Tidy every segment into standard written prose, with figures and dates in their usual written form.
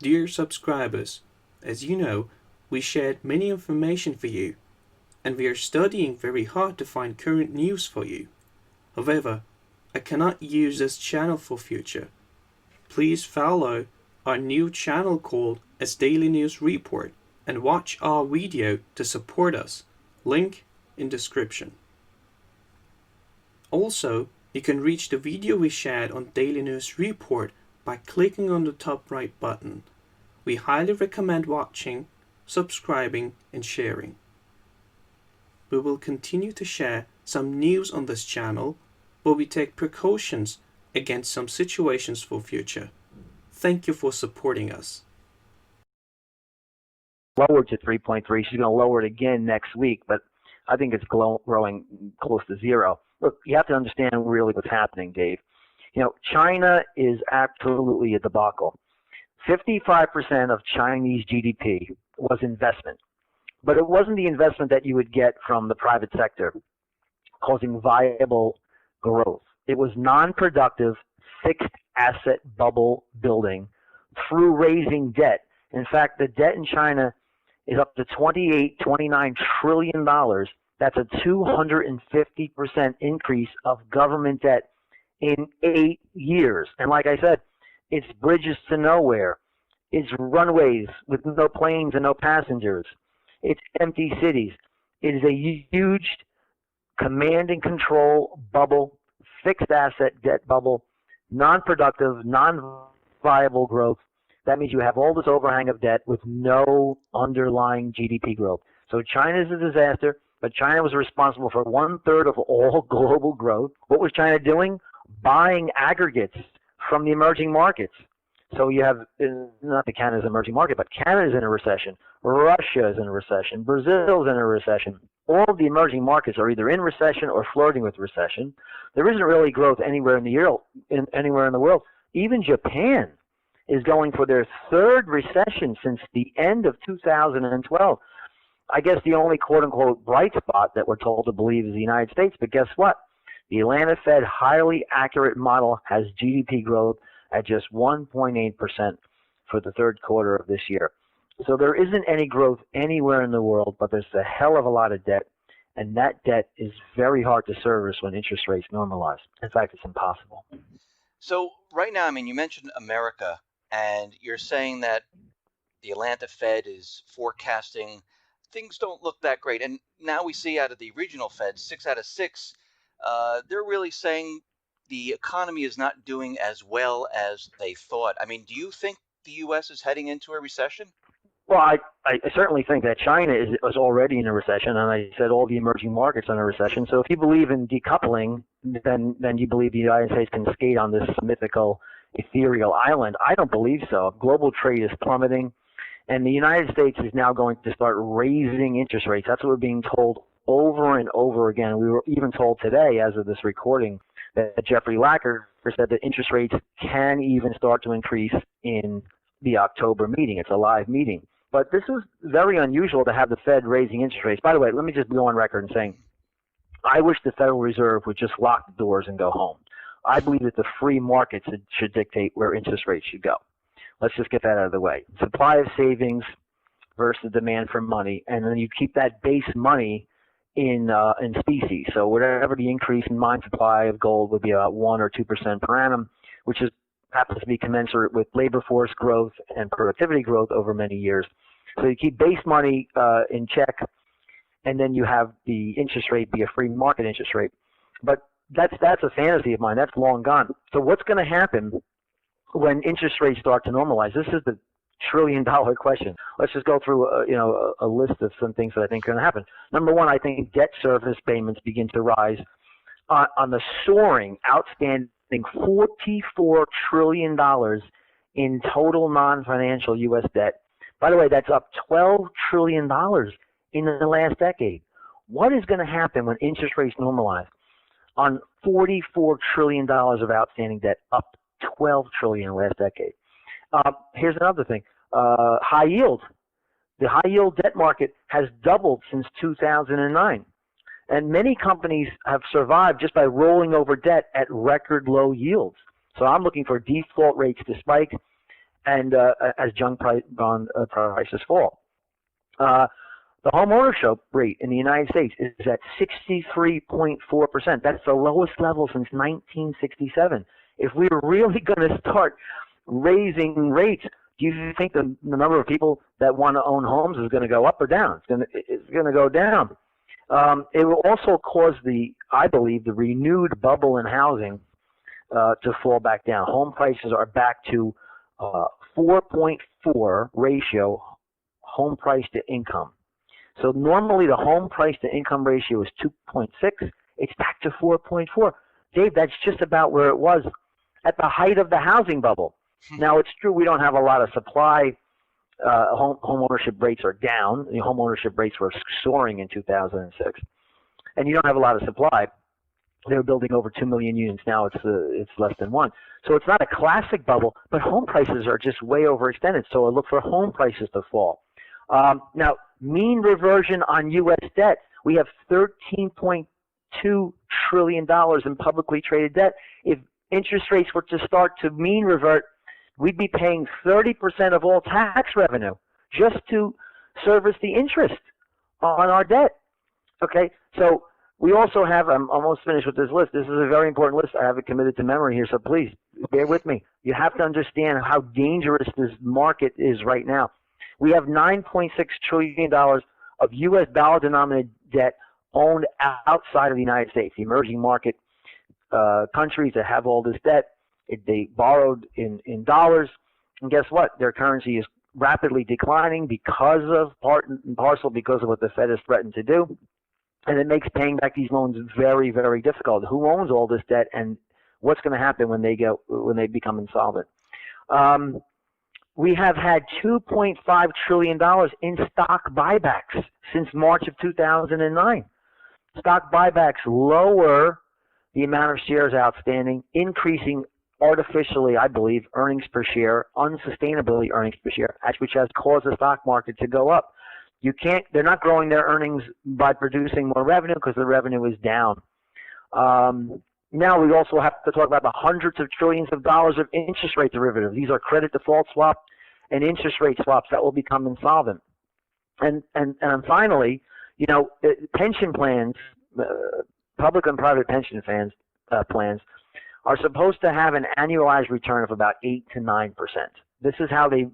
Dear subscribers, as you know, we shared many information for you, and we are studying very hard to find current news for you. However, I cannot use this channel for future. Please follow our new channel called as Daily News Report and watch our video to support us. Link in description. Also, you can reach the video we shared on Daily News Report by clicking on the top right button. We highly recommend watching, subscribing, and sharing. We will continue to share some news on this channel, but we take precautions against some situations for future. Thank you for supporting us. Lowered to 3.3. She's going to lower it again next week, but I think it's growing close to zero. Look, you have to understand really what's happening, Dave. You know, China is absolutely a debacle. 55% of Chinese GDP was investment, but it wasn't the investment that you would get from the private sector causing viable growth. It was non-productive, fixed asset bubble building through raising debt. In fact, the debt in China is up to $29 trillion. That's a 250% increase of government debt in 8 years. And like I said, it's bridges to nowhere. It's runways with no planes and no passengers. It's empty cities. It is a huge command and control bubble, fixed asset debt bubble, non-productive, non-viable growth. That means you have all this overhang of debt with no underlying GDP growth. So China is a disaster, but China was responsible for 1/3 of all global growth. What was China doing? Buying aggregates from the emerging markets. So you have, not that Canada's an emerging market, but Canada's in a recession. Russia is in a recession. Brazil's in a recession. All of the emerging markets are either in recession or flirting with recession. There isn't really growth anywhere in the world. Even Japan is going for their third recession since the end of 2012. I guess the only quote-unquote bright spot that we're told to believe is the United States, but guess what? The Atlanta Fed highly accurate model has GDP growth at just 1.8% for the third quarter of this year. So there isn't any growth anywhere in the world, but there's a hell of a lot of debt, and that debt is very hard to service when interest rates normalize. In fact, it's impossible. So right now, I mean, you mentioned America, and you're saying that the Atlanta Fed is forecasting things don't look that great. And now we see out of the regional Feds, 6 out of 6, they're really saying the economy is not doing as well as they thought. I mean, do you think the U.S. is heading into a recession? Well, I certainly think that China is already in a recession, and I said all the emerging markets are in a recession. So if you believe in decoupling, then you believe the United States can skate on this mythical, ethereal island. I don't believe so. Global trade is plummeting, and the United States is now going to start raising interest rates. That's what we're being told over and over again. We were even told today, as of this recording, that Jeffrey Lacker said that interest rates can even start to increase in the October meeting. It's a live meeting. But this is very unusual to have the Fed raising interest rates. By the way, let me just go on record and saying, I wish the Federal Reserve would just lock the doors and go home. I believe that the free markets should dictate where interest rates should go. Let's just get that out of the way. Supply of savings versus demand for money, and then you keep that base money in species. So whatever the increase in mine supply of gold would be about 1 or 2% per annum, which happens to be commensurate with labor force growth and productivity growth over many years. So you keep base money in check, and then you have the interest rate be a free market interest rate. But that's a fantasy of mine. That's long gone. So what's going to happen when interest rates start to normalize? This is the trillion-dollar question. Let's just go through a list of some things that I think are going to happen. Number one, I think debt service payments begin to rise on the soaring, outstanding $44 trillion in total non-financial U.S. debt. By the way, that's up $12 trillion in the last decade. What is going to happen when interest rates normalize on $44 trillion of outstanding debt, up $12 trillion in the last decade? Here's another thing. High yield. The high yield debt market has doubled since 2009. And many companies have survived just by rolling over debt at record low yields. So I'm looking for default rates to spike and as junk bond prices fall. The home ownership rate in the United States is at 63.4%. That's the lowest level since 1967. If we're really going to start raising rates, do you think the number of people that want to own homes is going to go up or down? It's going to go down. It will also cause I believe, the renewed bubble in housing to fall back down. Home prices are back to 4.4 ratio home price to income. So normally the home price to income ratio is 2.6. It's back to 4.4. Dave, that's just about where it was at the height of the housing bubble. Now, it's true we don't have a lot of supply. Home ownership rates are down. The home ownership rates were soaring in 2006. And you don't have a lot of supply. They were building over 2 million units. Now it's less than 1. So it's not a classic bubble, but home prices are just way overextended. So I look for home prices to fall. Now, mean reversion on U.S. debt. We have $13.2 trillion in publicly traded debt. If interest rates were to start to mean revert, we'd be paying 30% of all tax revenue just to service the interest on our debt. Okay, so we also have, I'm almost finished with this list. This is a very important list. I have it committed to memory here, so please bear with me. You have to understand how dangerous this market is right now. We have $9.6 trillion of U.S. dollar-denominated debt owned outside of the United States, the emerging market countries that have all this debt. They borrowed in dollars, and guess what? Their currency is rapidly declining because of part and parcel because of what the Fed has threatened to do, and it makes paying back these loans very, very difficult. Who owns all this debt, and what's going to happen when they become insolvent? We have had $2.5 trillion in stock buybacks since March of 2009. Stock buybacks lower the amount of shares outstanding, increasing artificially, I believe, earnings per share, unsustainably earnings per share, which has caused the stock market to go up. They're not growing their earnings by producing more revenue because the revenue is down. Now we also have to talk about the hundreds of trillions of dollars of interest rate derivatives. These are credit default swaps and interest rate swaps that will become insolvent. And finally, pension plans, public and private pension plans are supposed to have an annualized return of about 8 to 9%. This is how they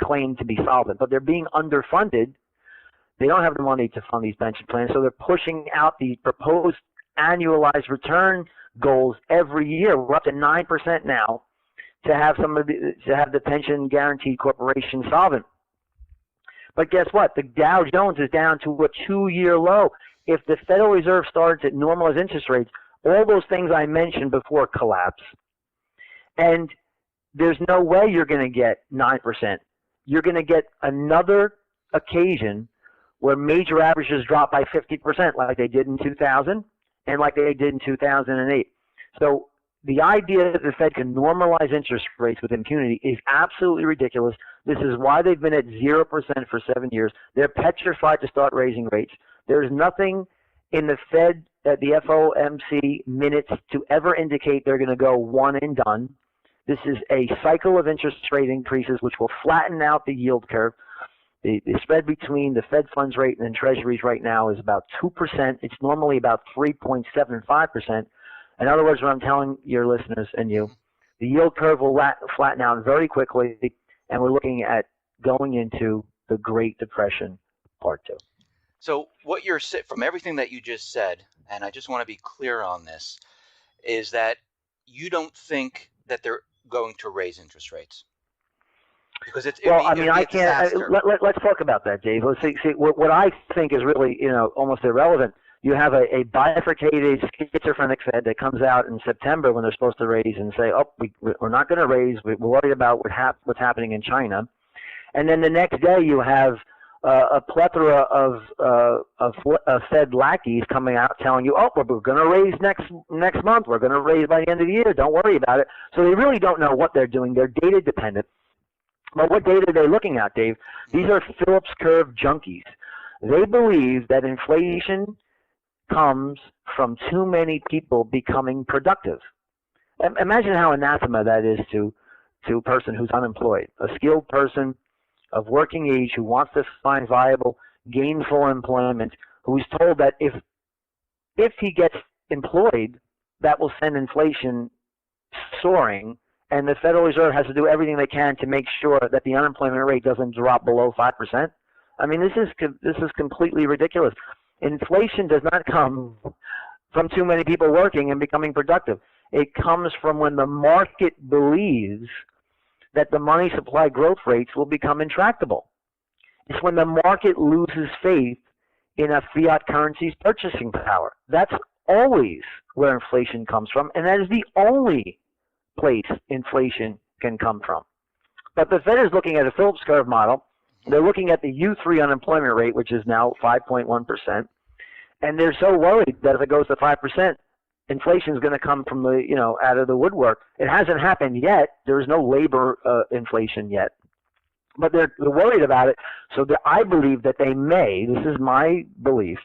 claim to be solvent, but they're being underfunded. They don't have the money to fund these pension plans, so they're pushing out the proposed annualized return goals every year. We're up to 9% now to have the pension guarantee corporation solvent. But guess what? The Dow Jones is down to a 2-year low. If the Federal Reserve starts at normalized interest rates, all those things I mentioned before collapse. And there's no way you're going to get 9%. You're going to get another occasion where major averages drop by 50% like they did in 2000 and like they did in 2008. So the idea that the Fed can normalize interest rates with impunity is absolutely ridiculous. This is why they've been at 0% for 7 years. They're petrified to start raising rates. There's nothing in the Fed, the FOMC minutes to ever indicate they're going to go one and done. This is a cycle of interest rate increases which will flatten out the yield curve. The spread between the Fed funds rate and treasuries right now is about 2%. It's normally about 3.75%. In other words, what I'm telling your listeners and you, the yield curve will flatten out very quickly, and we're looking at going into the Great Depression Part 2. So what you're from everything that you just said, and I just want to be clear on this, is that you don't think that they're going to raise interest rates. Because let's talk about that, Dave. Let's see what I think is really, almost irrelevant. You have a bifurcated schizophrenic Fed that comes out in September when they're supposed to raise and say, we're not going to raise. We're worried about what's happening in China. And then the next day you have a plethora of Fed lackeys coming out telling you, we're going to raise next month. We're going to raise by the end of the year. Don't worry about it. So they really don't know what they're doing. They're data dependent. But what data are they looking at, Dave? These are Phillips curve junkies. They believe that inflation comes from too many people becoming productive. Imagine how anathema that is to to a person who's unemployed, a skilled person of working age who wants to find viable, gainful employment, who's told that if he gets employed, that will send inflation soaring, and the Federal Reserve has to do everything they can to make sure that the unemployment rate doesn't drop below 5%. I mean, this is completely ridiculous. Inflation does not come from too many people working and becoming productive. It comes from when the market believes that the money supply growth rates will become intractable. It's when the market loses faith in a fiat currency's purchasing power. That's always where inflation comes from, and that is the only place inflation can come from. But the Fed is looking at a Phillips curve model. They're looking at the U3 unemployment rate, which is now 5.1%, and they're so worried that if it goes to 5%, inflation is going to come from out of the woodwork. It hasn't happened yet. There is no labor inflation yet, but they're worried about it. So I believe that they may. This is my belief.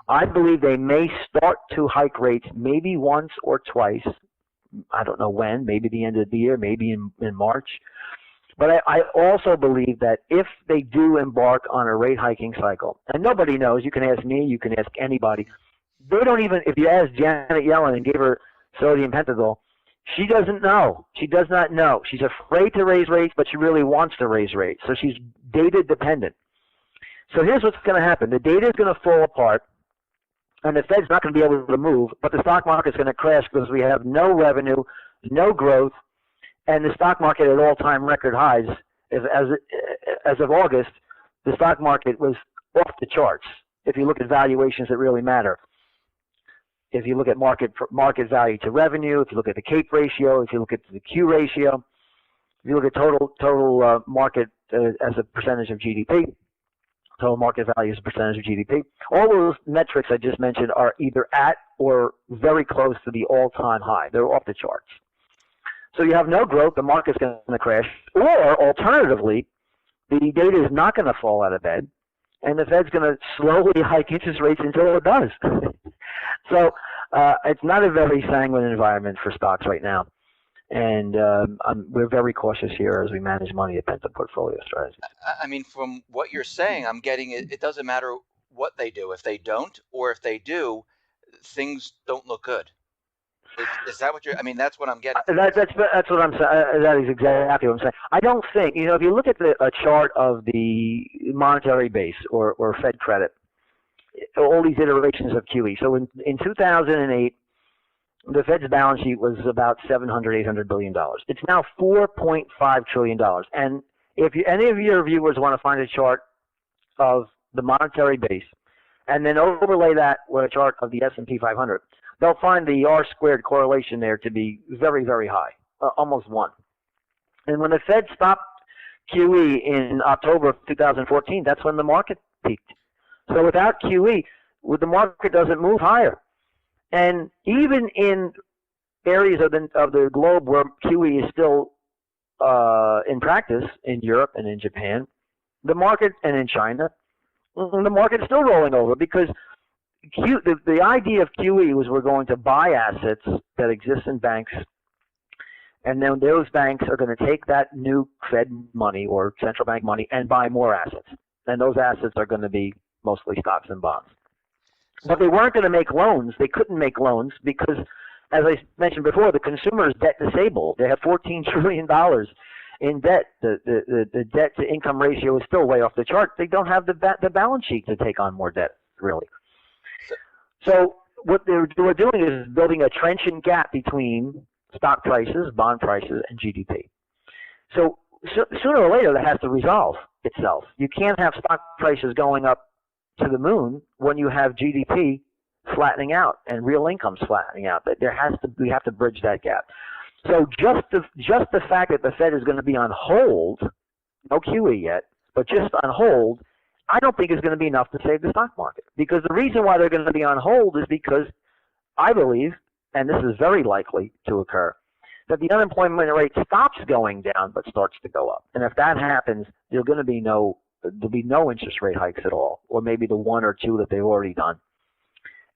I believe they may start to hike rates maybe once or twice. I don't know when. Maybe the end of the year. Maybe in March. But I also believe that if they do embark on a rate hiking cycle, and nobody knows, you can ask me, you can ask anybody. They don't even, if you ask Janet Yellen and gave her sodium pentothal, she doesn't know. She does not know. She's afraid to raise rates, but she really wants to raise rates. So she's data dependent. So here's what's going to happen. The data is going to fall apart, and the Fed's not going to be able to move, but the stock market's going to crash because we have no revenue, no growth, and the stock market at all-time record highs. As of August, the stock market was off the charts. If you look at valuations that really matter, if you look at market value to revenue, if you look at the CAPE ratio, if you look at the Q ratio, if you look at total market as a percentage of GDP, total market value as a percentage of GDP, all those metrics I just mentioned are either at or very close to the all-time high. They're off the charts. So you have no growth, the market's going to crash, or alternatively, the data is not going to fall out of bed, and the Fed's going to slowly hike interest rates until it does. So it's not a very sanguine environment for stocks right now, and we're very cautious here as we manage money at Pento Portfolio Strategies. I mean, from what you're saying, I'm getting it doesn't matter what they do. If they don't, or if they do, things don't look good. Is that what you're? I mean, that's what I'm getting. That's what I'm saying. That is exactly what I'm saying. I don't think if you look at a chart of the monetary base or Fed credit, all these iterations of QE. So in 2008, the Fed's balance sheet was about $700-800 billion. It's now $4.5 trillion. And if any of your viewers want to find a chart of the monetary base, and then overlay that with a chart of the S&P 500. They'll find the R-squared correlation there to be very, very high, almost 1. And when the Fed stopped QE in October of 2014, that's when the market peaked. So without QE, the market doesn't move higher. And even in areas of the globe where QE is still in practice, in Europe and in Japan, the market, and in China, the market is still rolling over because the idea of QE was we're going to buy assets that exist in banks, and then those banks are going to take that new Fed money or central bank money and buy more assets. And those assets are going to be mostly stocks and bonds. But they weren't going to make loans. They couldn't make loans because, as I mentioned before, the consumer is debt disabled. They have $14 trillion in debt. The debt-to-income ratio is still way off the chart. They don't have the balance sheet to take on more debt, really. So what they're doing is building a trenchant gap between stock prices, bond prices, and GDP. So sooner or later, that has to resolve itself. You can't have stock prices going up to the moon when you have GDP flattening out and real incomes flattening out. But we have to bridge that gap. So just the fact that the Fed is going to be on hold, no QE yet, but just on hold, I don't think is going to be enough to save the stock market. Because the reason why they're going to be on hold is because I believe, and this is very likely to occur, that the unemployment rate stops going down but starts to go up. And if that happens, there'll be no interest rate hikes at all, or maybe the 1 or 2 that they've already done.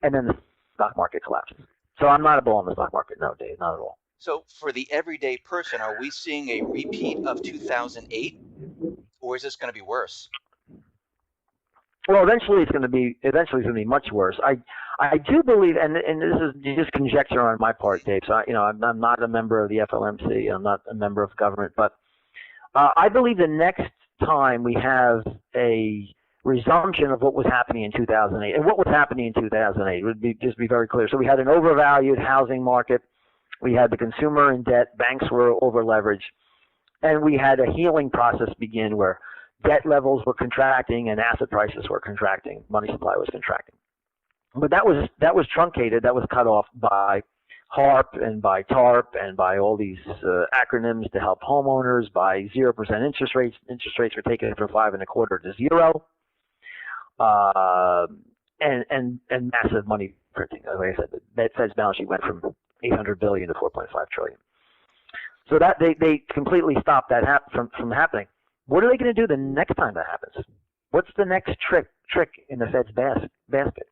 And then the stock market collapses. So I'm not a bull on the stock market, no, Dave, not at all. So for the everyday person, are we seeing a repeat of 2008, or is this going to be worse? Well, eventually it's going to be much worse. I do believe, and this is just conjecture on my part, Dave. So I'm not a member of the FOMC. I'm not a member of government, but I believe the next time we have a resumption of what was happening in 2008, and what was happening in 2008 would just be very clear. So we had an overvalued housing market, we had the consumer in debt, banks were over leveraged, and we had a healing process begin where debt levels were contracting and asset prices were contracting, money supply was contracting. But that was truncated, that was cut off by HARP and by TARP and by all these acronyms to help homeowners, by 0% interest rates. Interest rates were taken from 5.25 to 0, and massive money printing. Like I said, the Fed's balance sheet went from 800 billion to 4.5 trillion. So that they completely stopped that from happening. What are they going to do the next time that happens? What's the next trick in the Fed's basket?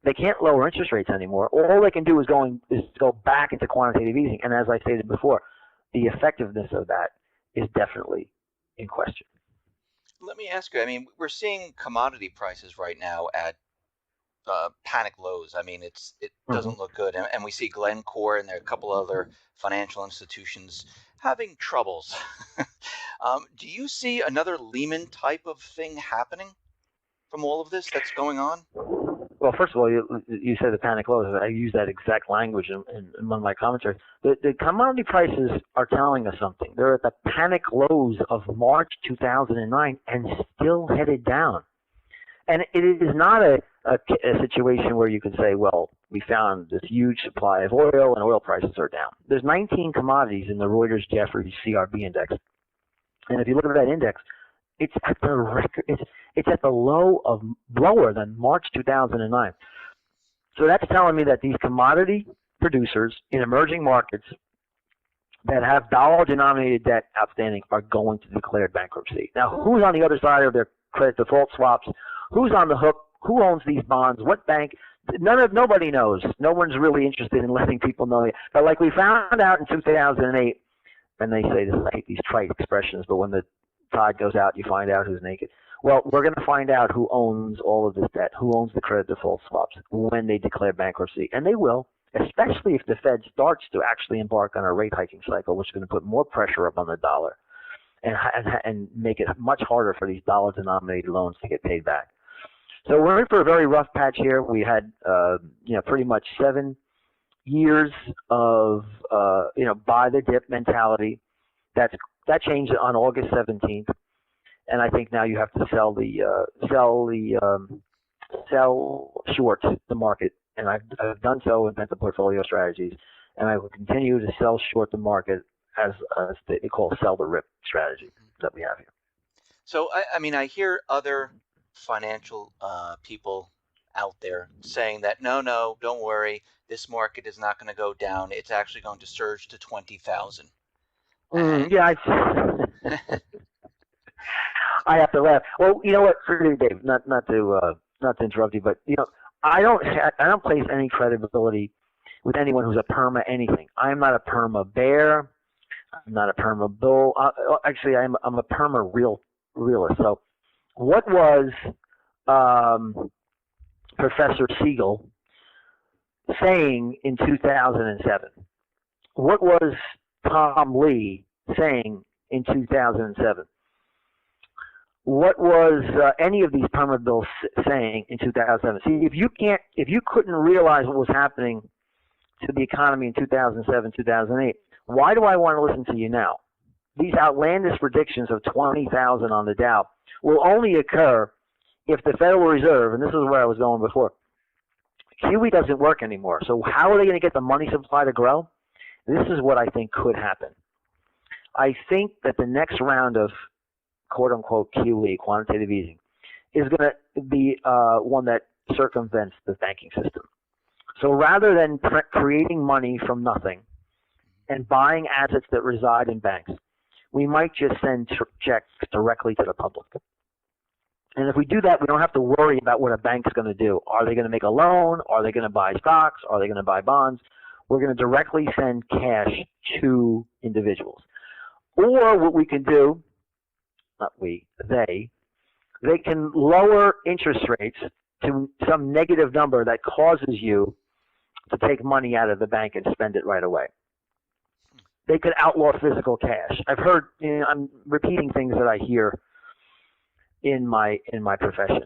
They can't lower interest rates anymore. All they can do is go back into quantitative easing. And as I stated before, the effectiveness of that is definitely in question. Let me ask you, I mean, we're seeing commodity prices right now at panic lows. I mean, it doesn't look good. And we see Glencore and there are a couple other financial institutions having troubles. Do you see another Lehman type of thing happening from all of this that's going on? Well, first of all, you said the panic lows. I use that exact language in one of my commentaries. The commodity prices are telling us something. They're at the panic lows of March 2009 and still headed down. And it is not a situation where you can say, well, we found this huge supply of oil and oil prices are down. There's 19 commodities in the Reuters Jefferies CRB index. And if you look at that index, it's at the record. It's at the lower than March 2009. So that's telling me that these commodity producers in emerging markets that have dollar-denominated debt outstanding are going to declare bankruptcy. Now, who's on the other side of their credit default swaps? Who's on the hook? Who owns these bonds? What bank? Nobody knows. No one's really interested in letting people know. But like we found out in 2008, and they say this, I hate these trite expressions, but when the tide goes out, you find out who's naked. Well, we're going to find out who owns all of this debt, who owns the credit default swaps when they declare bankruptcy. And they will, especially if the Fed starts to actually embark on a rate hiking cycle, which is going to put more pressure up on the dollar and make it much harder for these dollar-denominated loans to get paid back. So we're in for a very rough patch here. We had, pretty much 7 years of, buy the dip mentality. That changed on August 17th, and I think now you have to sell short the market, and I've done so in Pento portfolio strategies, and I will continue to sell short the market as they call sell the rip strategy that we have here. So I mean, I hear other financial people out there saying that no, don't worry, this market is not going to go down. It's actually going to surge to 20,000. Yeah, I have to laugh. Well, you know what, Dave, not to interrupt you, but I don't place any credibility with anyone who's a perma anything. I'm not a perma bear. I'm not a perma bull. Actually, I'm a perma realist. So, what was Professor Siegel saying in 2007? What was Tom Lee saying in 2007? What was any of these perma bills saying in 2007? See, if you couldn't realize what was happening to the economy in 2007, 2008, why do I want to listen to you now? These outlandish predictions of 20,000 on the Dow will only occur if the Federal Reserve, and this is where I was going before, QE doesn't work anymore. So how are they going to get the money supply to grow? This is what I think could happen. I think that the next round of quote-unquote QE, quantitative easing, is going to be one that circumvents the banking system. So rather than creating money from nothing and buying assets that reside in banks, we might just send checks directly to the public. And if we do that, we don't have to worry about what a bank's going to do. Are they going to make a loan? Are they going to buy stocks? Are they going to buy bonds? we're going to directly send cash to individuals. Or what we can do, not we, they can lower interest rates to some negative number that causes you to take money out of the bank and spend it right away. They could outlaw physical cash. I've heard, I'm repeating things that I hear in my profession.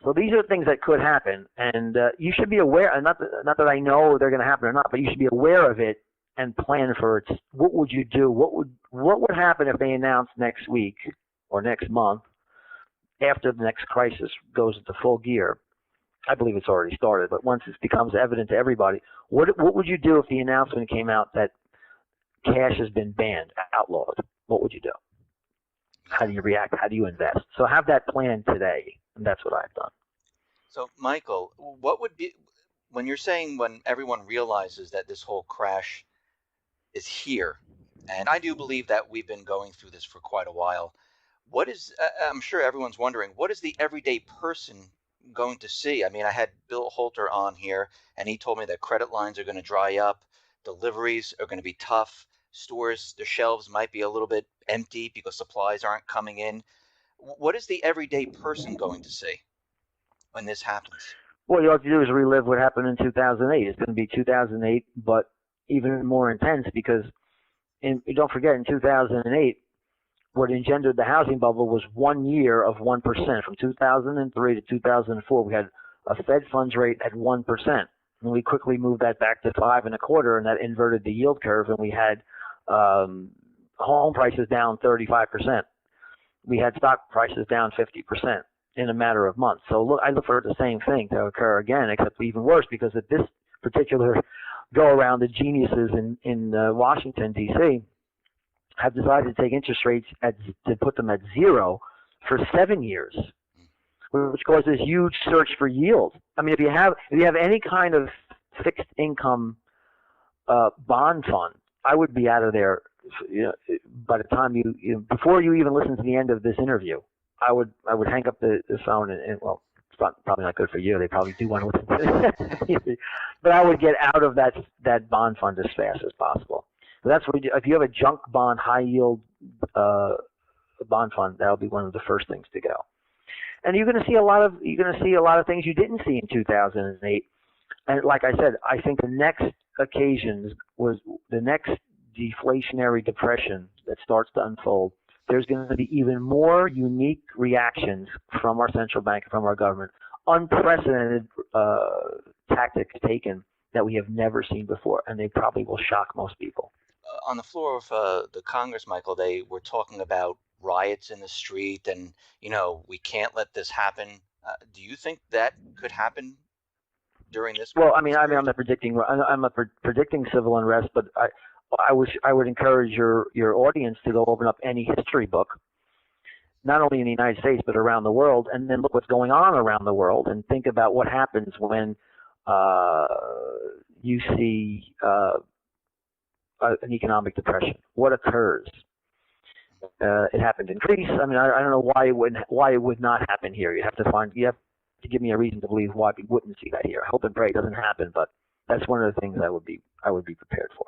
So these are things that could happen, and you should be aware. Not that I know they're going to happen or not, but you should be aware of it and plan for it. What would you do? What would happen if they announced next week or next month, after the next crisis goes into full gear? I believe it's already started, but once it becomes evident to everybody, what would you do if the announcement came out that cash has been banned, outlawed? What would you do? How do you react? How do you invest? So have that plan today, and that's what I've done. So, Michael, what would be, when you're saying when everyone realizes that this whole crash is here, and I do believe that we've been going through this for quite a while, what is, I'm sure everyone's wondering, what is the everyday person going to see? I mean, I had Bill Holter on here, and he told me that credit lines are going to dry up, deliveries are going to be tough, stores, the shelves might be a little bit empty because supplies aren't coming in. What is the everyday person going to see when this happens? Well, you have to do is relive what happened in 2008. It's going to be 2008, but even more intense because, don't forget, in 2008, what engendered the housing bubble was 1 year of 1%. From 2003 to 2004, we had a Fed funds rate at 1%. And we quickly moved that back to 5.25%, and that inverted the yield curve, and we had home prices down 35%. We had stock prices down 50% in a matter of months. So I look for the same thing to occur again, except even worse, because at this particular go-around, the geniuses in Washington, D.C., have decided to take interest rates to put them at zero for 7 years, which causes huge search for yield. I mean, if you have any kind of fixed income bond fund, I would be out of there. By the time before you even listen to the end of this interview, I would hang up the phone and well, it's probably not good for you. They probably do want to listen to it. But I would get out of that bond fund as fast as possible. So that's what we do. If you have a junk bond, high yield bond fund, that'll be one of the first things to go. And you're going to see a lot of things you didn't see in 2008. And like I said, I think the next occasion was the next deflationary depression that starts to unfold. There's going to be even more unique reactions from our central bank and from our government, unprecedented tactics taken that we have never seen before, and they probably will shock most people. On the floor of the Congress, Michael, they were talking about riots in the street, and we can't let this happen. Do you think that could happen during this? Well, I'm not predicting. I'm not predicting civil unrest, but I would encourage your audience to go open up any history book, not only in the United States but around the world, and then look what's going on around the world, and think about what happens when you see an economic depression. What occurs? It happened in Greece. I mean, I don't know why it would not happen here. You have to give me a reason to believe why we wouldn't see that here. I hope and pray it doesn't happen, but that's one of the things I would be prepared for.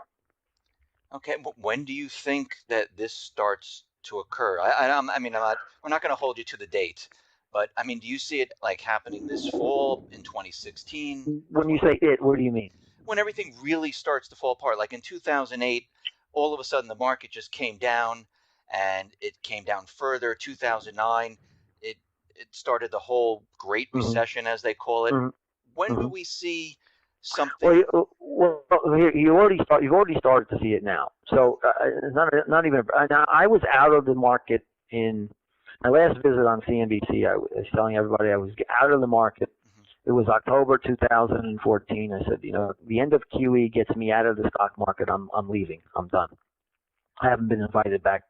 Okay, but when do you think that this starts to occur? We're not going to hold you to the date, but I mean, do you see it like happening this fall in 2016? When you say it, what do you mean? When everything really starts to fall apart, like in 2008, all of a sudden the market just came down, and it came down further. 2009, it started the whole Great Recession, as they call it. When do we see something? Well, you've already started to see it now. So not even. Now, I was out of the market in my last visit on CNBC. I was telling everybody I was out of the market. It was October 2014. I said, the end of QE gets me out of the stock market. I'm leaving. I'm done. I haven't been invited back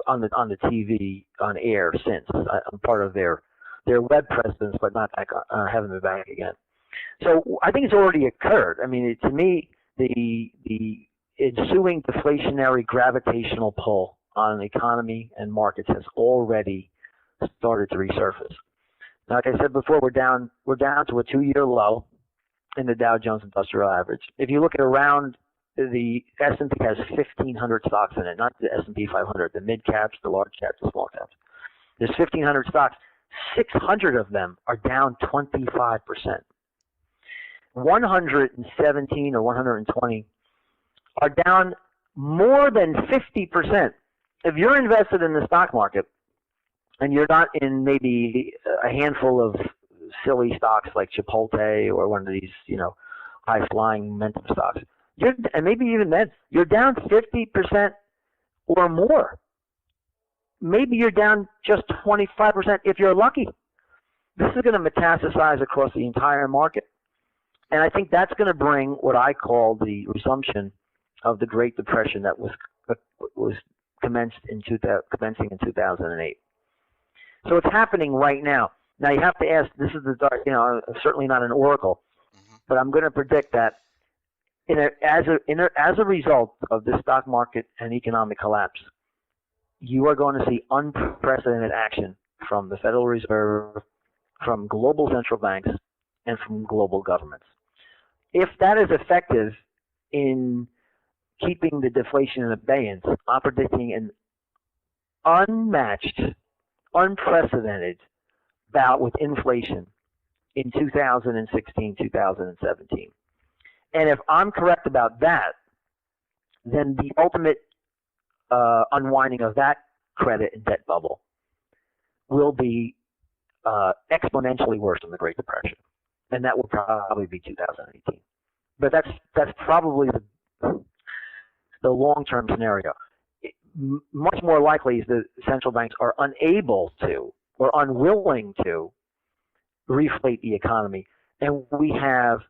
on the TV on air since. I'm part of their web presence, but not back. I haven't been back again. So I think it's already occurred. I mean, to me, the ensuing deflationary gravitational pull on the economy and markets has already started to resurface. Now, like I said before, we're down to a 2-year low. in the Dow Jones Industrial Average. If you look at around, the S&P has 1,500 stocks in it, not the S&P 500, the mid caps, the large caps, the small caps. There's 1,500 stocks. 600 of them are down 25%. 117 or 120 are down more than 50%. If you're invested in the stock market and you're not in maybe a handful of silly stocks like Chipotle or one of these, high-flying momentum stocks, and maybe even then, you're down 50% or more. Maybe you're down just 25% if you're lucky. This is going to metastasize across the entire market. And I think that's going to bring what I call the resumption of the Great Depression that was commencing in 2008. So it's happening right now. Now you have to ask, this is I'm certainly not an oracle, but I'm going to predict that as a result of this stock market and economic collapse, you are going to see unprecedented action from the Federal Reserve, from global central banks, and from global governments. If that is effective in keeping the deflation in abeyance, I'm predicting an unmatched, unprecedented bout with inflation in 2016, 2017. And if I'm correct about that, then the ultimate unwinding of that credit and debt bubble will be exponentially worse than the Great Depression, and that will probably be 2018. But that's probably the long-term scenario. Much more likely is that central banks are unable to or unwilling to reflate the economy, and we have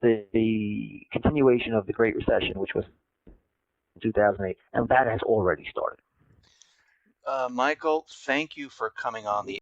the continuation of the Great Recession, which was 2008, and that has already started. Michael, thank you for coming on the